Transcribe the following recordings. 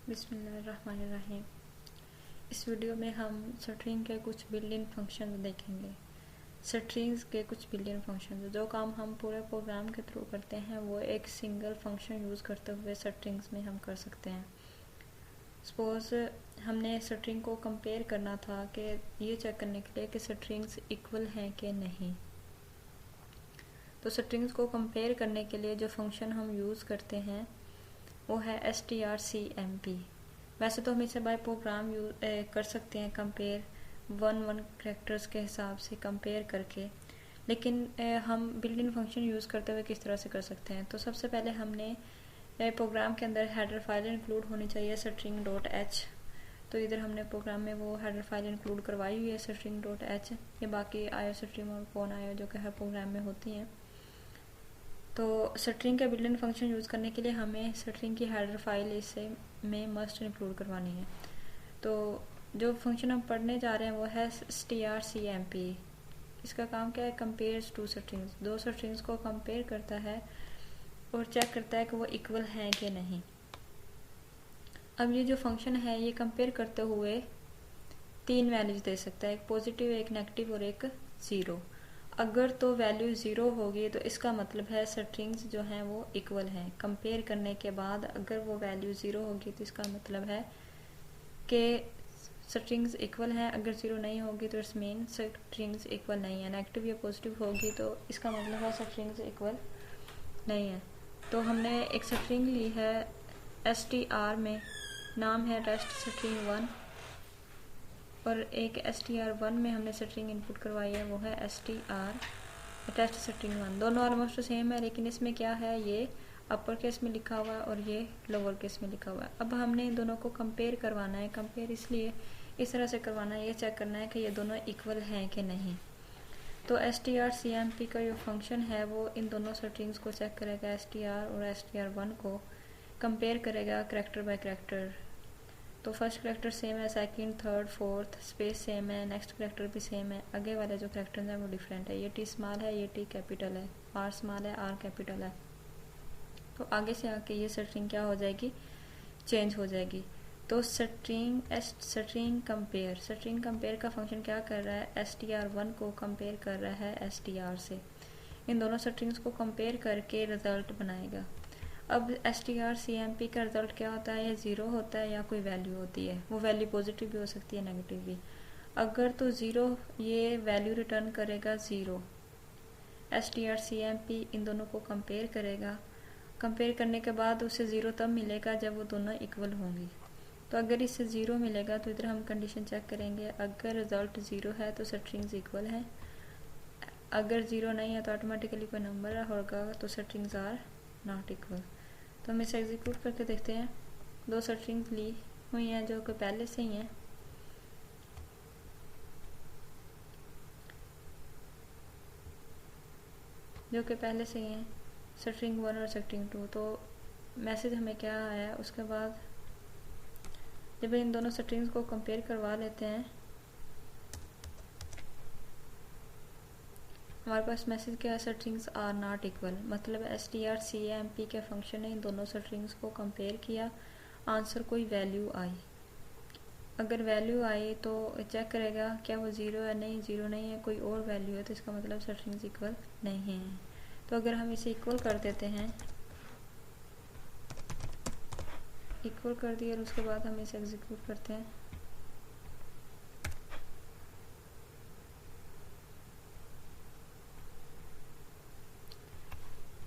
बिस्मिल्लाहिर्रहमानिर्रहीम। इस वीडियो में हम स्ट्रिंग के कुछ बिल्ट इन फंक्शन देखेंगे। स्ट्रिंग्स के कुछ बिल्ट इन फंक्शन, जो काम हम पूरे प्रोग्राम के थ्रू करते हैं वो एक सिंगल फंक्शन यूज़ करते हुए स्ट्रिंग्स में हम कर सकते हैं। सपोज हमने स्ट्रिंग को कंपेयर करना था कि ये चेक करने के लिए कि स्ट्रिंग्स इक्वल हैं कि नहीं। तो स्ट्रिंग्स को कंपेयर करने के लिए जो फंक्शन हम यूज़ करते हैं वो है strcmp। वैसे तो हम इसे बाय प्रोग्राम कर सकते हैं कंपेयर वन कैरेक्टर्स के हिसाब से कंपेयर करके, लेकिन हम बिल्ट इन फंक्शन यूज़ करते हुए किस तरह से कर सकते हैं। तो सबसे पहले हमने प्रोग्राम के अंदर हेडर फाइल इंक्लूड होनी चाहिए string.h। तो इधर हमने प्रोग्राम में वो हेडर फाइल इंक्लूड करवाई हुई है string.h। ये बाकी आयो स्ट्रीम और कौन आयो जो कि हर प्रोग्राम में होती हैं। तो स्ट्रिंग के बिल्ट इन फंक्शन यूज़ करने के लिए हमें स्ट्रिंग की हेडर फाइल इसे में मस्ट इंक्लूड करवानी है। तो जो फंक्शन हम पढ़ने जा रहे हैं वो है strcmp। इसका काम क्या है? कंपेयर्स टू स्ट्रिंग्स, दो स्ट्रिंग्स को कंपेयर करता है और चेक करता है कि वो इक्वल हैं कि नहीं। अब ये जो फंक्शन है ये कंपेयर करते हुए तीन वैल्यूज दे सकता है, एक पॉजिटिव, एक नेगेटिव और एक ज़ीरो। अगर तो वैल्यू ज़ीरो होगी तो इसका मतलब है स्ट्रिंग्स जो हैं वो इक्वल हैं। कंपेयर करने के बाद अगर वो वैल्यू ज़ीरो होगी तो इसका मतलब है कि स्ट्रिंग्स इक्वल हैं। अगर ज़ीरो नहीं होगी तो इट्स मीन स्ट्रिंग्स इक्वल नहीं है। नेगेटिव या पॉजिटिव होगी तो इसका मतलब है स्ट्रिंग्स इक्वल नहीं है। तो हमने एक स्ट्रिंग ली है str में, नाम है टेस्ट स्ट्रिंग 1, और एक str1 में हमने स्ट्रिंग इनपुट करवाई है वो है str टेस्ट स्ट्रिंग 1। दोनों ऑलमोस्ट सेम है, लेकिन इसमें क्या है, ये अपर केस में लिखा हुआ है और ये लोअर केस में लिखा हुआ है। अब हमने इन दोनों को कंपेयर करवाना है। कंपेयर इसलिए इस तरह से करवाना है, ये चेक करना है कि ये दोनों इक्वल हैं कि नहीं। तो strcmp का जो फंक्शन है वो इन दोनों स्ट्रिंग्स को चेक करेगा, str और str1 को कंपेयर करेगा कैरेक्टर बाय कैरेक्टर। तो फर्स्ट करेक्टर सेम है, second, third, fourth, space same है, नेक्स्ट करेक्टर भी सेम है। आगे वाले जो करेक्टर हैं वो डिफरेंट है, ये टी स्मॉल है, ये टी कैपिटल है, आर स्मॉल है, आर कैपिटल है। तो आगे से आके ये स्ट्रिंग क्या हो जाएगी, चेंज हो जाएगी। तो स्ट्रिंग कंपेयर का फंक्शन क्या कर रहा है, str1 को कंपेयर कर रहा है str से। इन दोनों स्ट्रिंग्स को कंपेयर करके रिजल्ट बनाएगा। अब strcmp का रिजल्ट क्या होता है, ये ज़ीरो होता है या कोई वैल्यू होती है। वो वैल्यू पॉजिटिव भी हो सकती है, नेगेटिव भी। अगर तो ज़ीरो, ये वैल्यू रिटर्न करेगा ज़ीरो। strcmp इन दोनों को कंपेयर करेगा। कंपेयर करने के बाद उसे ज़ीरो तब मिलेगा जब वो दोनों इक्वल होंगी। तो अगर इससे ज़ीरो मिलेगा तो इधर हम कंडीशन चेक करेंगे, अगर रिजल्ट ज़ीरो है तो स्ट्रिंग्स इक्वल हैं। अगर ज़ीरो नहीं है तो ऑटोमेटिकली कोई नंबर होगा तो स्ट्रिंग्स आर नॉट इक्वल। तो हम इसे एग्जीक्यूट करके देखते हैं। दो स्ट्रिंग्स ली हुई हैं जो कि पहले से ही हैं। स्ट्रिंग 1 और स्ट्रिंग 2। तो मैसेज हमें क्या आया, उसके बाद जब इन दोनों स्ट्रिंग्स को कंपेयर करवा लेते हैं हमारे पास मैसेज क्या है, स्ट्रिंग्स आर नॉट इक्वल। मतलब strcmp के फंक्शन ने इन दोनों स्ट्रिंग्स को कंपेयर किया, आंसर कोई वैल्यू आई। अगर वैल्यू आई तो चेक करेगा क्या वो ज़ीरो है, नहीं ज़ीरो नहीं है, कोई और वैल्यू है, तो इसका मतलब स्ट्रिंग्स इक्वल नहीं है। तो अगर हम इसे इक्वल कर देते हैं, इक्वल कर दिया और उसके बाद हम इसे एग्जीक्यूट करते हैं,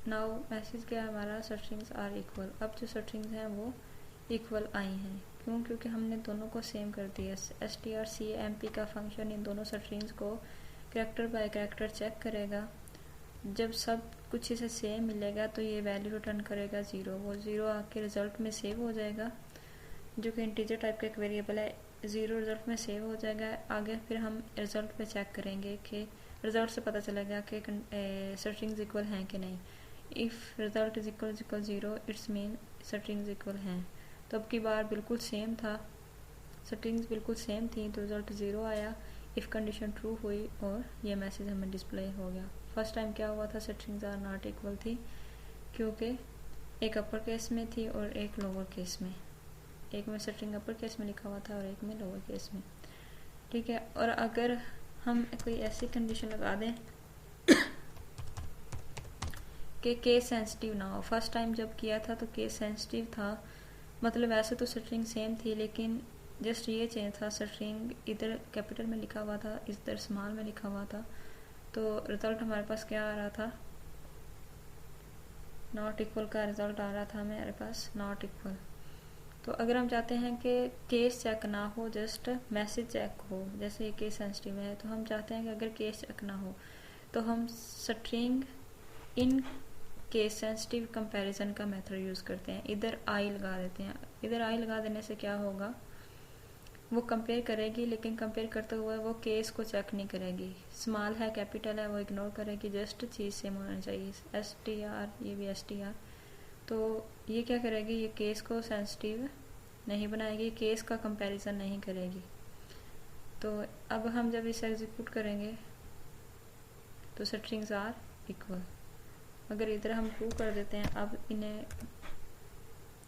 नाउ मैसेज क्या है हमारा, स्ट्रिंग्स आर इक्वल। अब जो स्ट्रिंग्स हैं वो इक्वल आई हैं। क्यों? क्योंकि हमने दोनों को सेम कर दिया। strcmp का फंक्शन इन दोनों स्ट्रिंग्स को कैरेक्टर बाय कैरेक्टर चेक करेगा। जब सब कुछ इसे सेम मिलेगा तो ये वैल्यू रिटर्न करेगा ज़ीरो। वो ज़ीरो आके रिजल्ट में सेव हो जाएगा, जो कि इंटीजर टाइप का एक वेरिएबल है। ज़ीरो रिजल्ट में सेव हो जाएगा। आगे फिर हम रिजल्ट पे चेक करेंगे कि रिजल्ट से पता चलेगा कि स्ट्रिंग्स इक्वल हैं कि नहीं। If result is equal zero, it's mean strings equal हैं। तो अब की बार बिल्कुल सेम था, स्ट्रिंग्स बिल्कुल सेम थी, तो रिजल्ट ज़ीरो आया। इफ़ कंडीशन ट्रू हुई और ये मैसेज हमें डिस्प्ले हो गया। फर्स्ट टाइम क्या हुआ था, स्ट्रिंग्स आर नॉट इक्वल थी, क्योंकि एक अपर केस में थी और एक लोअर केस में। एक में स्ट्रिंग अपर केस में लिखा हुआ था और एक में लोअर केस में, ठीक है। और अगर हम कोई ऐसी कंडीशन लगा दें कि केस सेंसिटिव ना हो, फर्स्ट टाइम जब किया था तो केस सेंसिटिव था, मतलब वैसे तो स्ट्रिंग सेम थी लेकिन जस्ट ये चेंज था, स्ट्रिंग इधर कैपिटल में लिखा हुआ था, इधर स्मॉल में लिखा हुआ था, तो रिजल्ट हमारे पास क्या आ रहा था, नॉट इक्वल का रिजल्ट आ रहा था हमारे पास, नॉट इक्वल। तो अगर हम चाहते हैं कि केस चेक ना हो, जस्ट मैसेज चेक हो, जैसे ये केस सेंसिटिव है, तो हम चाहते हैं कि अगर केस चेक ना हो तो हम string in case sensitive comparison का मेथड यूज़ करते हैं। इधर आई लगा देते हैं, इधर आई लगा देने से क्या होगा, वो कंपेयर करेगी लेकिन कंपेयर करते हुए वो केस को चेक नहीं करेगी, स्मॉल है कैपिटल है वो इग्नोर करेगी, जस्ट चीज़ सेम होना चाहिए, STR, ये भी STR। तो ये क्या करेगी, ये केस को सेंसिटिव नहीं बनाएगी, केस का कंपैरिजन नहीं करेगी। तो अब हम जब इसे एग्जीक्यूट करेंगे तो स्ट्रिंग्स आर इक्वल। अगर इधर हम प्रूव कर देते हैं, अब इन्हें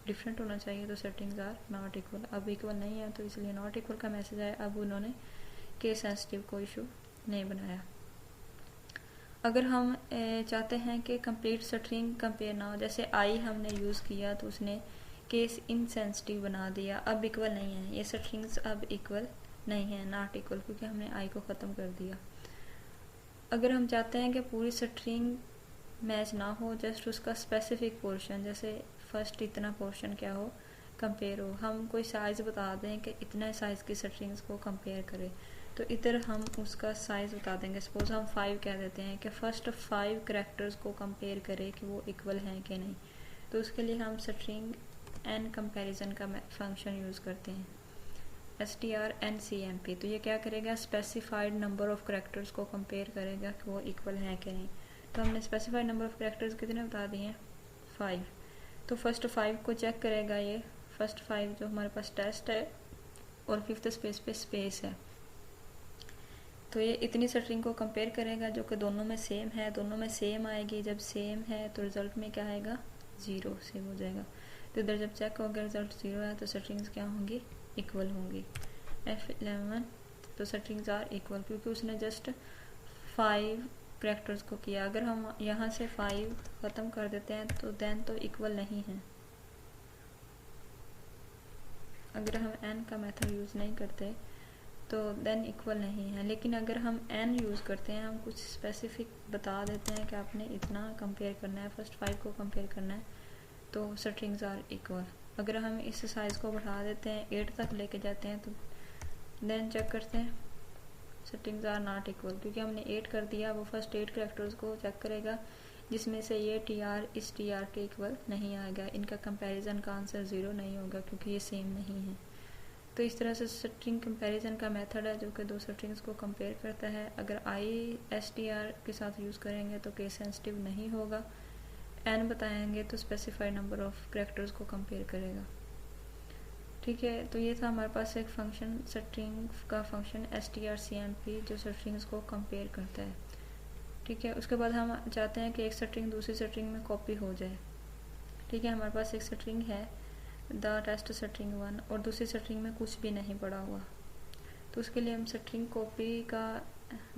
डिफरेंट होना चाहिए, तो सेटिंग्स आर नॉट इक्वल, अब इक्वल नहीं है तो इसलिए नॉट इक्वल का मैसेज आया। अब उन्होंने केस सेंसिटिव को इशू नहीं बनाया। अगर हम चाहते हैं कि कंप्लीट स्ट्रिंग कंपेयर ना हो, जैसे आई हमने यूज़ किया तो उसने केस इनसेंसिटिव बना दिया, अब इक्वल नहीं है, ये स्ट्रिंग्स अब इक्वल नहीं है, नॉट इक्वल, क्योंकि हमने आई को ख़त्म कर दिया। अगर हम चाहते हैं कि पूरी स्ट्रिंग मैच ना हो, जस्ट उसका स्पेसिफिक पोर्शन, जैसे फर्स्ट इतना पोर्शन क्या हो, कंपेयर हो, हम कोई साइज़ बता दें कि इतना साइज़ की स्ट्रिंग्स को कंपेयर करें, तो इधर हम उसका साइज़ बता देंगे। सपोज हम 5 कह देते हैं कि फर्स्ट 5 करैक्टर्स को कंपेयर करें कि वो इक्वल हैं कि नहीं, तो उसके लिए हम स्ट्रिंग एन कंपैरिजन का फंक्शन यूज़ करते हैं, strncmp। तो ये क्या करेगा, स्पेसिफाइड नंबर ऑफ करैक्टर्स को कंपेयर करेगा कि वो इक्वल हैं कि नहीं। तो हमने स्पेसिफाइड नंबर ऑफ करैक्टर्स कितने बता दिए हैं, 5। तो फर्स्ट 5 को चेक करेगा, ये फर्स्ट 5 जो हमारे पास टेस्ट है और फिफ्थ स्पेस पे स्पेस है, तो ये इतनी स्ट्रिंग को कंपेयर करेगा जो कि दोनों में सेम है, दोनों में सेम आएगी, जब सेम है तो रिजल्ट में क्या आएगा, 0 सेव हो जाएगा। तो इधर जब चेक होगा रिजल्ट 0 है तो स्ट्रिंग्स क्या होंगी, इक्वल होंगी। F11 तो स्ट्रिंग्स आर इक्वल, क्योंकि उसने जस्ट 5 करैक्टर्स को किया। अगर हम यहाँ से 5 ख़त्म कर देते हैं तो देन तो इक्वल नहीं है। अगर हम n का मेथड यूज़ नहीं करते तो देन इक्वल नहीं है, लेकिन अगर हम n यूज़ करते हैं, हम कुछ स्पेसिफिक बता देते हैं कि आपने इतना कंपेयर करना है, फर्स्ट 5 को कंपेयर करना है, तो स्ट्रिंग्स आर इक्वल। अगर हम इस साइज़ को बढ़ा देते हैं, 8 तक लेके जाते हैं, तो देन चेक करते हैं स्ट्रिंग्स आर नॉट इक्वल, क्योंकि हमने 8 कर दिया, वो फर्स्ट 8 करैक्टर्स को चेक करेगा जिसमें से ये TR इस TR के इक्वल नहीं आएगा, इनका कंपैरिजन का आंसर 0 नहीं होगा क्योंकि ये सेम नहीं है। तो इस तरह से स्ट्रिंग कंपैरिजन का मेथड है जो कि दो स्ट्रिंग्स को कंपेयर करता है। अगर आई STR के साथ यूज़ करेंगे तो केस सेंसिटिव नहीं होगा, n बताएंगे तो स्पेसिफाइड नंबर ऑफ करैक्टर्स को कंपेयर करेगा, ठीक है। तो ये था हमारे पास एक फंक्शन, स्ट्रिंग का फंक्शन strcmp, जो स्ट्रिंग्स को कंपेयर करता है, ठीक है। उसके बाद हम चाहते हैं कि एक स्ट्रिंग दूसरी स्ट्रिंग में कॉपी हो जाए, ठीक है। हमारे पास एक स्ट्रिंग है द टेस्ट स्ट्रिंग 1 और दूसरी स्ट्रिंग में कुछ भी नहीं पड़ा हुआ, तो उसके लिए हम स्ट्रिंग कॉपी का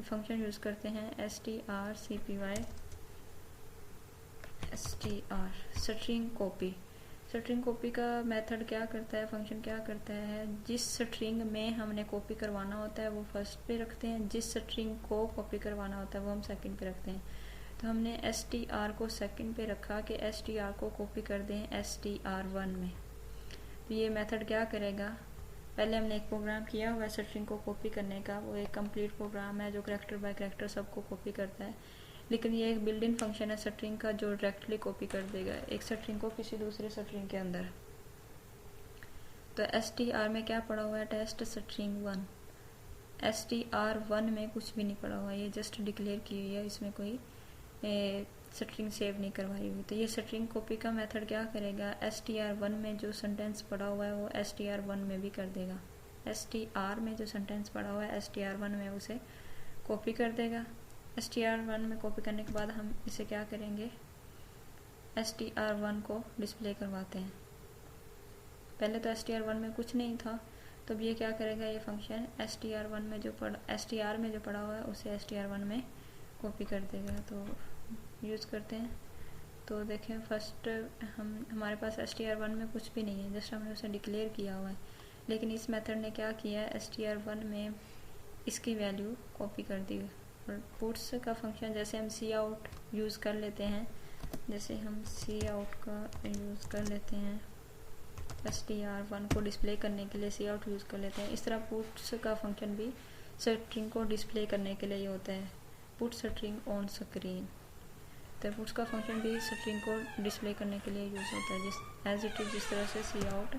फंक्शन यूज़ करते हैं, strcpy str string copy. String copy का मेथड क्या करता है, फंक्शन क्या करता है, जिस स्ट्रिंग में हमने कॉपी करवाना होता है वो फर्स्ट पे रखते हैं, जिस स्ट्रिंग को कॉपी करवाना होता है वो हम सेकंड पे रखते हैं। तो हमने str को सेकंड पे रखा कि str को कॉपी कर दें str1 में। तो ये मेथड क्या करेगा, पहले हमने एक प्रोग्राम किया हुआ है स्ट्रिंग को कॉपी करने का, वो एक कंप्लीट प्रोग्राम है जो करैक्टर बाय करैक्टर सबको कॉपी करता है, लेकिन ये एक बिल्ट इन फंक्शन है स्ट्रिंग का जो डायरेक्टली कॉपी कर देगा एक स्ट्रिंग को किसी दूसरे स्ट्रिंग के अंदर। तो str में क्या पड़ा हुआ है, टेस्ट स्ट्रिंग 1, str1 में कुछ भी नहीं पड़ा हुआ, ये जस्ट डिक्लेयर की हुई है, इसमें कोई स्ट्रिंग सेव नहीं करवाई हुई। तो ये स्ट्रिंग कॉपी का मेथड क्या करेगा, str1 में जो सेंटेंस पड़ा हुआ है वो str1 में भी कर देगा, str में जो सेंटेंस पड़ा हुआ है str1 में उसे कॉपी कर देगा। str1 में कॉपी करने के बाद हम इसे क्या करेंगे, str1 को डिस्प्ले करवाते हैं, पहले तो str1 में कुछ नहीं था, तो अब ये क्या करेगा, ये फंक्शन str1 में जो str में जो पड़ा हुआ है उसे str1 में कॉपी कर देगा। तो यूज़ करते हैं। तो देखें फर्स्ट हमारे पास str1 में कुछ भी नहीं है, जस्ट हमने उसे डिक्लेयर किया हुआ है, लेकिन इस मेथड ने क्या किया है, str1 में इसकी वैल्यू कॉपी कर दी। और पुट्स का फंक्शन जैसे हम सी आउट यूज़ कर लेते हैं, जैसे हम सी आउट का यूज़ कर लेते हैं str1 को डिस्प्ले करने के लिए सी आउट यूज़ कर लेते हैं, इस तरह पुट्स का फंक्शन भी स्ट्रिंग को डिस्प्ले करने के लिए ये होता है, पुट स्ट्रिंग ऑन स्क्रीन। तो पुट्स का फंक्शन भी स्ट्रिंग को डिस्प्ले करने के लिए यूज़ होता है, जिस एज इट इज़ जिस तरह से सी आउट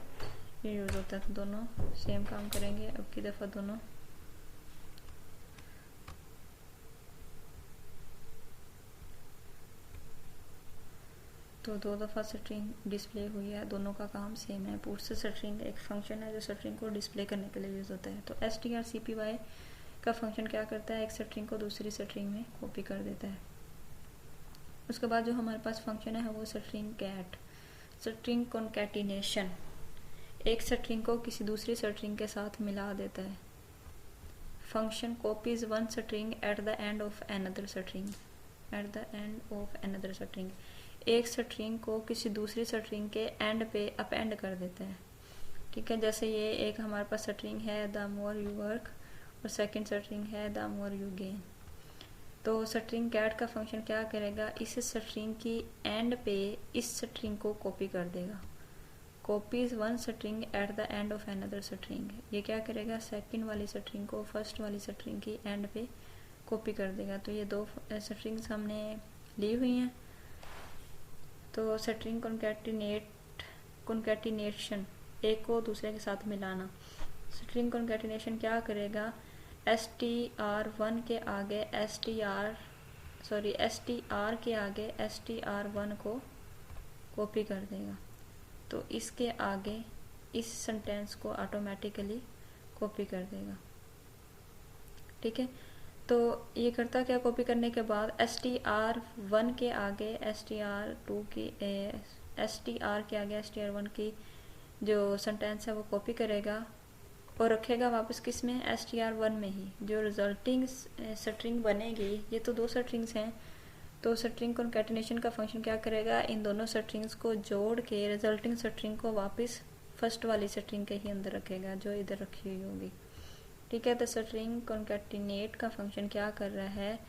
ये यूज़ होता है। तो दोनों सेम काम करेंगे। अब की दफ़ा दोनों तो दो दफ़ा स्ट्रिंग डिस्प्ले हुई है, दोनों का काम सेम है। पुट्स स्ट्रिंग एक फंक्शन है जो स्ट्रिंग को डिस्प्ले करने के लिए यूज़ होता है। तो strcpy का फंक्शन क्या करता है, एक स्ट्रिंग को दूसरी स्ट्रिंग में कॉपी कर देता है। उसके बाद जो हमारे पास फंक्शन है वो स्ट्रिंग कैट, स्ट्रिंग कॉन्कैटिनेशन, एक स्ट्रिंग को किसी दूसरी स्ट्रिंग के साथ मिला देता है। Function copies one string at the end of another string, at the end of another string, एक स्ट्रिंग को किसी दूसरी स्ट्रिंग के एंड पे अपेंड कर देता है। ठीक है, जैसे ये एक हमारे पास स्ट्रिंग है द मोर यू वर्क और सेकंड स्ट्रिंग है द मोर यू गेन। तो स्ट्रिंग कैट का फंक्शन क्या करेगा, इस स्ट्रिंग की एंड पे इस स्ट्रिंग को कॉपी कर देगा। Copies one string at the end of another string, ये क्या करेगा, सेकंड वाली स्ट्रिंग को फर्स्ट वाली स्ट्रिंग की एंड पे कॉपी कर देगा। तो ये दो स्ट्रिंग्स हमने ली हुई हैं। तो स्ट्रिंग कॉन्कैटिनेशन, एक को दूसरे के साथ मिलाना। स्ट्रिंग कॉन्कैटिनेशन क्या करेगा, str1 के आगे str के आगे str1 को कॉपी कर देगा। तो इसके आगे इस सेंटेंस को ऑटोमेटिकली कॉपी कर देगा। ठीक है, तो ये करता क्या, कॉपी करने के बाद str1 के आगे str2 की str के आगे str1 की जो सेंटेंस है वो कॉपी करेगा और रखेगा वापस किस में, str1 में ही। जो रिजल्टिंग स्ट्रिंग बनेगी, ये तो दो स्ट्रिंग्स हैं, तो स्ट्रिंग कॉन्कैटिनेशन का फंक्शन क्या करेगा, इन दोनों स्ट्रिंग्स को जोड़ के रिजल्टिंग स्ट्रिंग को वापस फर्स्ट वाली स्ट्रिंग के ही अंदर रखेगा जो इधर रखी हुई होगी। ठीक है, तो स्ट्रिंग कॉन्कैटिनेट का फंक्शन क्या कर रहा है,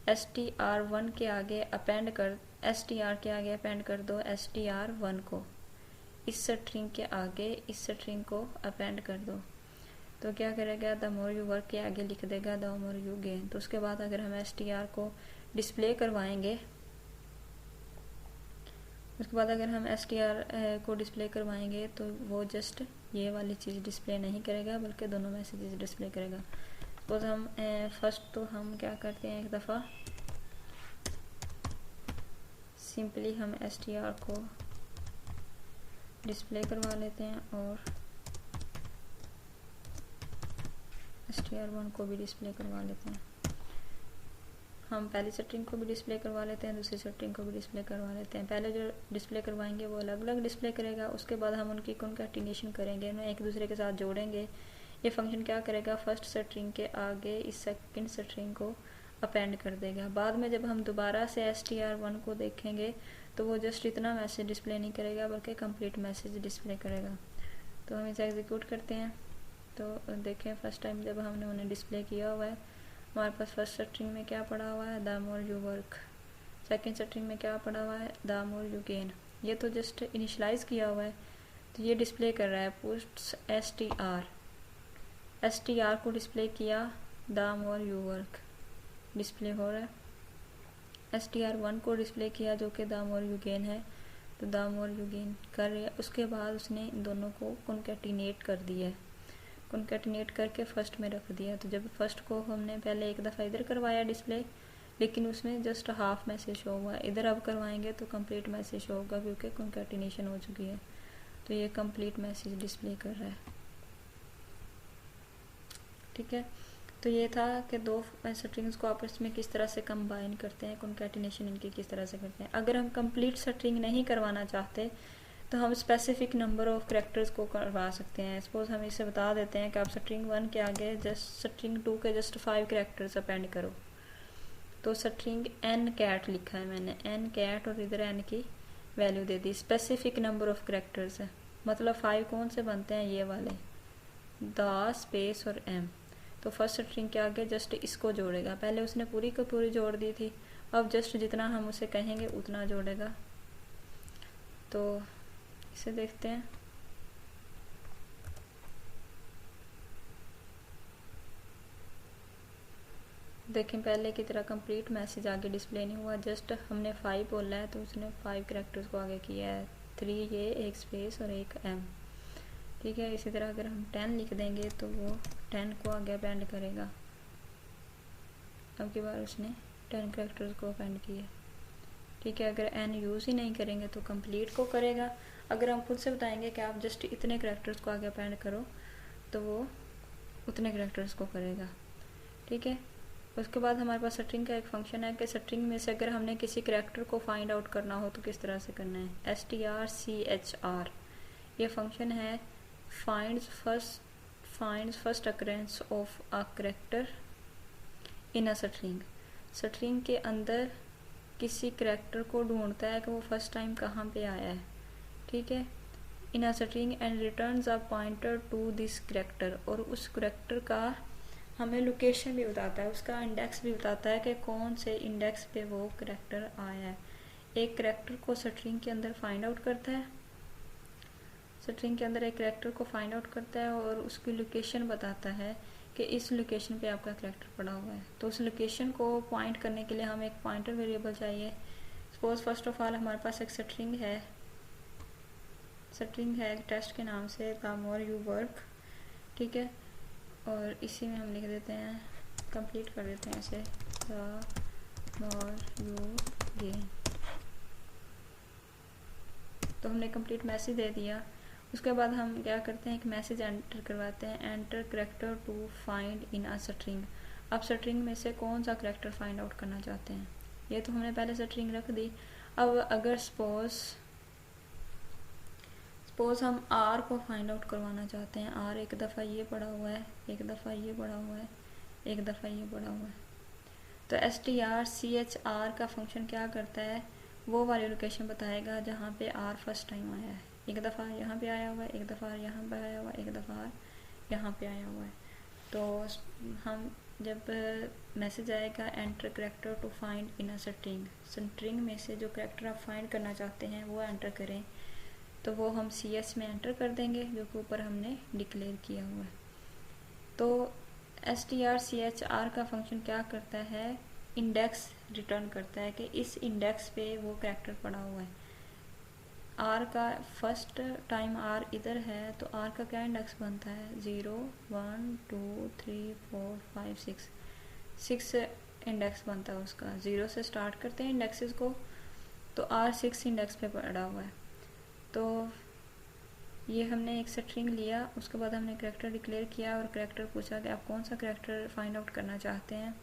str1 के आगे अपेंड कर, str के आगे अपेंड कर दो str1 को, इस स्ट्रिंग के आगे इस स्ट्रिंग को अपेंड कर दो। तो क्या करेगा, द मोर यू वर्क के आगे लिख देगा द मोर यू गेन। तो उसके बाद अगर हम str को डिस्प्ले करवाएंगे, उसके बाद अगर हम str को डिस्प्ले करवाएंगे तो वो जस्ट ये वाली चीज़ डिस्प्ले नहीं करेगा बल्कि दोनों मैसेजेस डिस्प्ले करेगा। सपोज हम फर्स्ट तो हम क्या करते हैं, एक दफ़ा सिंपली हम str को डिस्प्ले करवा लेते हैं और str1 को भी डिस्प्ले करवा लेते हैं। हम पहली स्ट्रिंग को भी डिस्प्ले करवा लेते हैं, दूसरी स्ट्रिंग को भी डिस्प्ले करवा लेते हैं। पहले जो डिस्प्ले करवाएंगे वो अलग अलग डिस्प्ले करेगा, उसके बाद हम उनकी कॉन्कैटिनेशन करेंगे, उन्हें एक दूसरे के साथ जोड़ेंगे। ये फंक्शन क्या करेगा, फर्स्ट स्ट्रिंग के आगे इस सेकंड स्ट्रिंग को अपेंड कर देगा। बाद में जब हम दोबारा से str1 को देखेंगे तो वो जस्ट इतना मैसेज डिस्प्ले नहीं करेगा बल्कि कंप्लीट मैसेज डिस्प्ले करेगा। तो हम इसे एग्जीक्यूट करते हैं। तो देखें फर्स्ट टाइम जब हमने उन्हें डिस्प्ले किया हुआ है, हमारे पास फर्स्ट स्ट्रिंग में क्या पड़ा हुआ है, the more you work, second string में क्या पड़ा हुआ है, द मोर यू गेन। ये तो जस्ट इनिशियलाइज किया हुआ है, तो ये डिस्प्ले कर रहा है पुट्स str को डिस्प्ले किया, the more you work display हो रहा है। str1 को डिस्प्ले किया जो कि द मोर यू गेन है, तो द मोर यू गेन कर रहा है। उसके बाद उसने इन दोनों को कॉन्कैटिनेट कर दिया है, कॉन्कैटिनेट करके फर्स्ट में रख दिया। तो जब फर्स्ट को हमने पहले एक दफ़ा इधर करवाया डिस्प्ले, लेकिन उसमें जस्ट हाफ मैसेज शो हुआ, इधर अब करवाएंगे तो कंप्लीट मैसेज शो होगा क्योंकि कॉन्कैटिनेशन हो चुकी है। तो ये कंप्लीट मैसेज डिस्प्ले कर रहा है। ठीक है, तो ये था कि दो स्ट्रिंग्स को आपस में किस तरह से कंबाइन करते हैं, कॉन्कैटिनेशन इनकी किस तरह से करते हैं। अगर हम कंप्लीट स्ट्रिंग नहीं करवाना चाहते तो हम स्पेसिफिक नंबर ऑफ करेक्टर्स को करवा सकते हैं। सपोज हम इसे बता देते हैं कि आप स्ट्रिंग 1 के आगे जस्ट स्ट्रिंग 2 के जस्ट 5 करेक्टर्स अपेंड करो। तो स्ट्रिंग एन कैट लिखा है मैंने, एन कैट, और इधर एन की value they the. Specific number of characters है, मतलब 5 कौन से बनते हैं, ये वाले, द स्पेस और एम। तो फर्स्ट स्ट्रिंग के आगे जस्ट इसको जोड़ेगा, पहले उसने पूरी को पूरी जोड़ दी थी, अब जस्ट जितना हम उसे कहेंगे उतना जोड़ेगा। तो इसे देखते हैं। देखें पहले की तरह कंप्लीट मैसेज आगे डिस्प्ले नहीं हुआ, जस्ट हमने 5 बोला है तो उसने 5 करेक्टर्स को आगे किया है, 3 ये, एक स्पेस और एक एम। ठीक है, इसी तरह अगर हम 10 लिख देंगे तो वो 10 को आगे अपेंड करेगा। अब की बार उसने 10 करेक्टर्स को अपेंड किया। ठीक है, अगर एन यूज़ ही नहीं करेंगे तो कंप्लीट को करेगा। अगर हम खुद से बताएंगे कि आप जस्ट इतने करेक्टर्स को आगे अपेंड करो तो वो उतने करेक्टर्स को करेगा। ठीक है, उसके बाद हमारे पास स्ट्रिंग का एक फंक्शन है कि स्ट्रिंग में से अगर हमने किसी करेक्टर को फाइंड आउट करना हो तो किस तरह से करना है। strchr ये फंक्शन है, finds first occurrence of a character in a string. String के अंदर किसी करेक्टर को ढूंढता है कि वो फर्स्ट टाइम कहाँ पे आया है। ठीक है, in a string and returns a pointer to this character, और उस करेक्टर का हमें लोकेशन भी बताता है, उसका इंडेक्स भी बताता है कि कौन से इंडेक्स पे वो करेक्टर आया है। एक करेक्टर को स्ट्रिंग के अंदर फाइंड आउट करता है, स्ट्रिंग के अंदर एक करेक्टर को फाइंड आउट करता है और उसकी लोकेशन बताता है कि इस लोकेशन पे आपका करेक्टर पड़ा हुआ है। तो उस लोकेशन को पॉइंट करने के लिए हमें एक पॉइंटर वेरिएबल चाहिए। सपोज फर्स्ट ऑफ ऑल हमारे पास एक स्ट्रिंग है टेस्ट के नाम से, द मोर यू वर्क। ठीक है, और इसी में हम लिख देते हैं, कंप्लीट कर देते हैं इसे, द मोर यू गेन। तो हमने कंप्लीट मैसेज दे दिया। उसके बाद हम क्या करते हैं, एक मैसेज एंटर करवाते हैं, enter character to find in a string. अब स्ट्रिंग में से कौन सा करेक्टर फाइंड आउट करना चाहते हैं, ये तो हमने पहले स्ट्रिंग रख दी। अब अगर सपोज हम आर को फाइंड आउट करवाना चाहते हैं, आर एक दफ़ा ये पड़ा हुआ है, एक दफ़ा ये पड़ा हुआ है, एक दफ़ा ये पड़ा हुआ है। तो strchr का फंक्शन क्या करता है, वो वाली लोकेशन बताएगा जहाँ पे आर फर्स्ट टाइम आया है। एक दफ़ा यहाँ पे आया हुआ है, एक दफ़ा यहाँ पे आया हुआ है, एक दफ़ा यहाँ पे आया हुआ है। तो हम जब मैसेज आएगा enter character to find in a string में से जो करेक्टर आप फाइंड करना चाहते हैं वो एंटर करें, तो वो हम CS में एंटर कर देंगे जो कि ऊपर हमने डिक्लेयर किया हुआ है। तो strchr का फंक्शन क्या करता है, इंडेक्स रिटर्न करता है कि इस इंडेक्स पे वो करेक्टर पड़ा हुआ है। आर का फर्स्ट टाइम आर इधर है तो आर का क्या इंडेक्स बनता है, 0 1 2 3 4 5 6 इंडेक्स बनता है उसका। 0 से स्टार्ट करते हैं इंडेक्सेस को, तो आर 6 इंडेक्स पे पड़ा हुआ है। तो ये हमने एक स्ट्रिंग लिया, उसके बाद हमने करेक्टर डिक्लेयर किया और करेक्टर पूछा कि आप कौन सा करेक्टर फाइंड आउट करना चाहते हैं।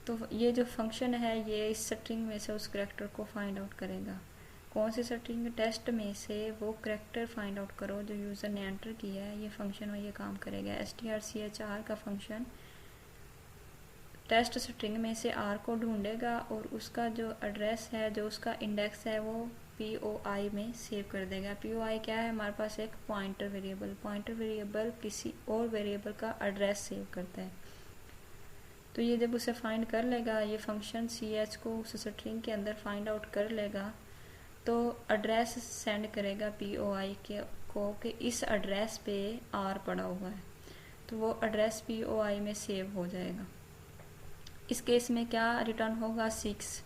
तो ये जो फंक्शन है ये इस स्ट्रिंग में से उस करेक्टर को फाइंड आउट करेगा। कौन सी स्ट्रिंग, टेस्ट में से वो करेक्टर फाइंड आउट करो जो यूज़र ने एंटर किया है, ये फंक्शन ये काम करेगा। strchr का फंक्शन टेस्ट स्ट्रिंग में से आर को ढूंढेगा और उसका जो एड्रेस है, जो उसका इंडेक्स है, वो POI में सेव कर देगा। POI क्या है, हमारे पास एक पॉइंटर वेरिएबल किसी और वेरिएबल का एड्रेस सेव करता है। तो ये जब उसे फाइंड कर लेगा, ये फंक्शन CH को उस स्ट्रिंग के अंदर फाइंड आउट कर लेगा, तो एड्रेस सेंड करेगा POI को कि इस एड्रेस पे R पड़ा हुआ है, तो वो एड्रेस POI में सेव हो जाएगा। इस केस में क्या रिटर्न होगा, 6।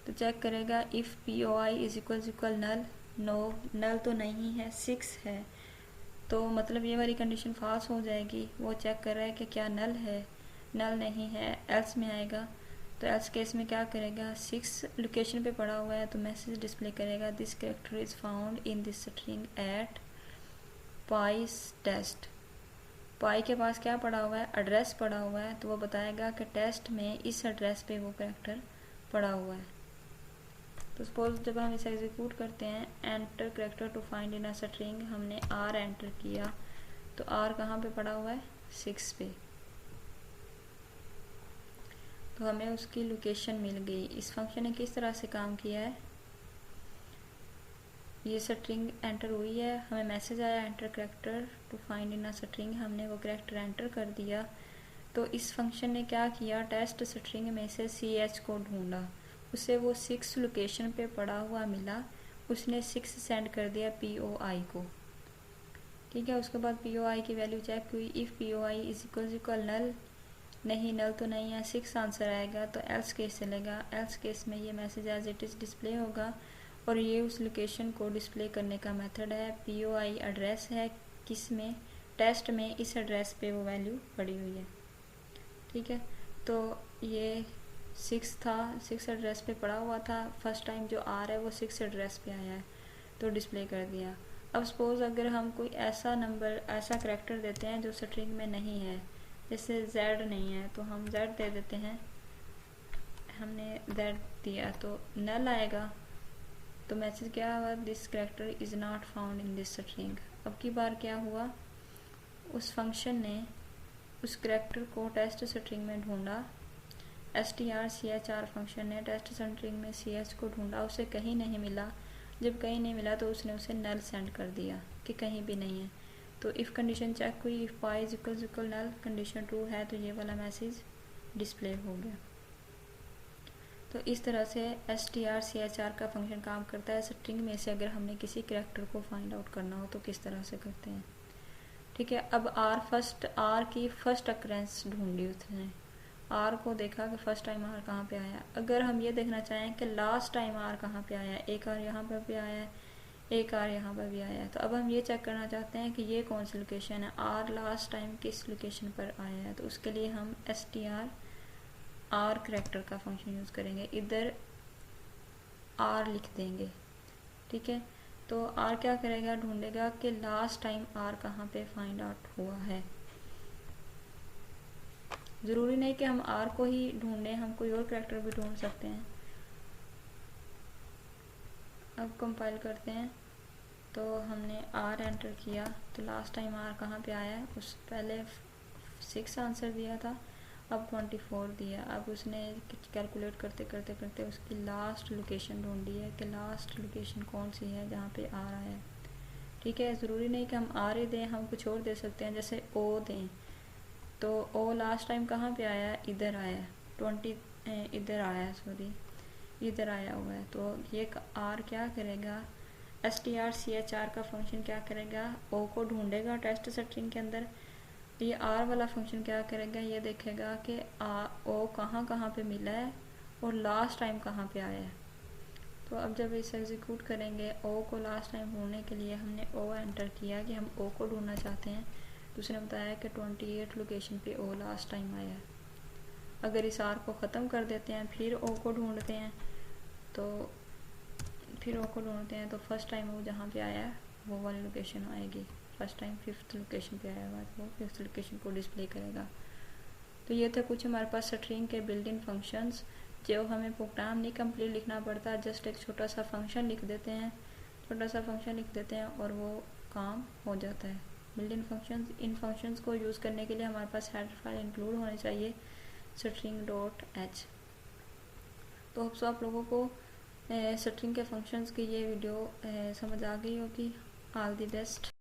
तो चेक करेगा if POI is equal null, no null तो नहीं है, 6 है, तो मतलब ये वाली कंडीशन फॉल्स हो जाएगी। वो चेक कर रहा है कि क्या नल है, नल नहीं है, एल्स में आएगा। तो एल्स केस में क्या करेगा, 6 लोकेशन पे पड़ा हुआ है तो मैसेज डिस्प्ले करेगा this character is found in this string at pi's test. Pi के पास क्या पड़ा हुआ है, एड्रेस पड़ा हुआ है, तो वो बताएगा कि टेस्ट में इस एड्रेस पे वो कैरेक्टर पड़ा हुआ है। तो सपोज जब हम इसे एग्जीक्यूट करते हैं, enter character to find in a string, हमने आर एंटर किया तो आर कहाँ पे पड़ा हुआ है, 6 पे, तो हमें उसकी लोकेशन मिल गई। इस फंक्शन ने किस तरह से काम किया है, ये स्ट्रिंग एंटर हुई है, हमें मैसेज आया enter character to find in a string, हमने वो करेक्टर एंटर कर दिया। तो इस फंक्शन ने क्या किया, टेस्ट स्ट्रिंग में से CH को ढूंढा, उसे वो 6 लोकेशन पे पड़ा हुआ मिला, उसने 6 सेंड कर दिया POI को। ठीक है, उसके बाद POI की वैल्यू चेक हुई, इफ़ POI इज इक्वल नल, नहीं नल तो नहीं है, 6 आंसर आएगा, तो एल्स केस चलेगा। एल्स केस में ये message as it is display होगा और ये उस लोकेशन को डिस्प्ले करने का मेथड है। POI एड्रेस है किस में, टेस्ट में, इस एड्रेस पे वो वैल्यू पड़ी हुई है। ठीक है, तो ये 6 था, 6 एड्रेस पे पड़ा हुआ था, फर्स्ट टाइम जो आर है वो 6 एड्रेस पे आया है तो डिस्प्ले कर दिया। अब सपोज अगर हम कोई ऐसा नंबर, ऐसा करेक्टर देते हैं जो स्ट्रिंग में नहीं है, जैसे Z नहीं है तो हम Z दे देते हैं, हमने Z दिया तो नल आएगा, तो मैसेज क्या हुआ, this character is not found in this string. अब की बार क्या हुआ, उस फंक्शन ने उस करेक्टर को टेस्ट स्ट्रिंग में ढूंढा, strchr फंक्शन ने टेस्ट स्ट्रिंग में CH को ढूंढा, उसे कहीं नहीं मिला। जब कहीं नहीं मिला तो उसने उसे नल सेंड कर दिया कि कहीं भी नहीं है। तो इफ़ कंडीशन चेक हुई, if y is equal null, condition true है तो ये वाला मैसेज डिस्प्ले हो गया। तो इस तरह से strchr का फंक्शन काम करता है। स्ट्रिंग में से अगर हमने किसी करेक्टर को फाइंड आउट करना हो तो किस तरह से करते हैं। ठीक है, अब आर की फर्स्ट अक्रेंस ढूंढी उसने, आर को देखा कि फर्स्ट टाइम आर कहाँ पे आया। अगर हम ये देखना चाहें कि लास्ट टाइम आर कहाँ पे आया है, एक आर यहाँ पर भी आया है, एक आर यहाँ पर भी आया है, तो अब हम ये चेक करना चाहते हैं कि ये कौन सी लोकेशन है, आर लास्ट टाइम किस लोकेशन पर आया है। तो उसके लिए हम str करेक्टर का फंक्शन यूज़ करेंगे, इधर आर लिख देंगे। ठीक है, तो आर क्या करेगा, ढूंढेगा कि लास्ट टाइम आर कहाँ पे फाइंड आउट हुआ है। ज़रूरी नहीं कि हम आर को ही ढूंढें, हम कोई और करेक्टर भी ढूंढ सकते हैं। अब कंपाइल करते हैं, तो हमने आर एंटर किया तो लास्ट टाइम आर कहाँ पे आया है, उस पहले 6 आंसर दिया था, अब 24 दिया। अब उसने कैलकुलेट करते करते करते उसकी लास्ट लोकेशन ढूंढी है कि लास्ट लोकेशन कौन सी है जहाँ पे आर आया है। ठीक है, ज़रूरी नहीं कि हम आर ही दें, हम कुछ और दे सकते हैं, जैसे ओ दें, तो ओ लास्ट टाइम कहाँ पे आया है, इधर आया है, 20 इधर आया है, सॉरी इधर आया हुआ है। तो ये आर क्या करेगा, strchr का फंक्शन क्या करेगा, ओ को ढूंढेगा टेस्ट स्ट्रिंग के अंदर। ये आर वाला फंक्शन क्या करेगा, ये देखेगा कि ओ कहाँ कहाँ पे मिला है और लास्ट टाइम कहाँ पे आया है। तो अब जब इसे एग्जीक्यूट करेंगे, ओ को लास्ट टाइम ढूंढने के लिए हमने ओ एंटर किया कि हम ओ को ढूंढना चाहते हैं, तो उसने बताया कि 28 लोकेशन पे ओ लास्ट टाइम आया है। अगर इस आर को ख़त्म कर देते हैं, फिर ओ को ढूंढते हैं, तो फिर ओ को ढूंढते हैं तो फर्स्ट टाइम वो जहाँ पे आया है वो वाली लोकेशन आएगी। फर्स्ट टाइम 5th लोकेशन पे आया हुआ तो वो 5th लोकेशन को डिस्प्ले करेगा। तो ये थे कुछ हमारे पास स्ट्रिंग के बिल्ट इन फंक्शंस, जो हमें प्रोग्राम नहीं कंप्लीट लिखना पड़ता, जस्ट एक छोटा सा फंक्शन लिख देते हैं, और वो काम हो जाता है। Built in functions, in functions को यूज़ करने के लिए हमारे पास हेडर फाइल इंक्लूड होनी चाहिए string.h। तो होप्स आप लोगों को स्ट्रिंग के फंक्शंस की ये वीडियो समझ आ गई होगी। All the best.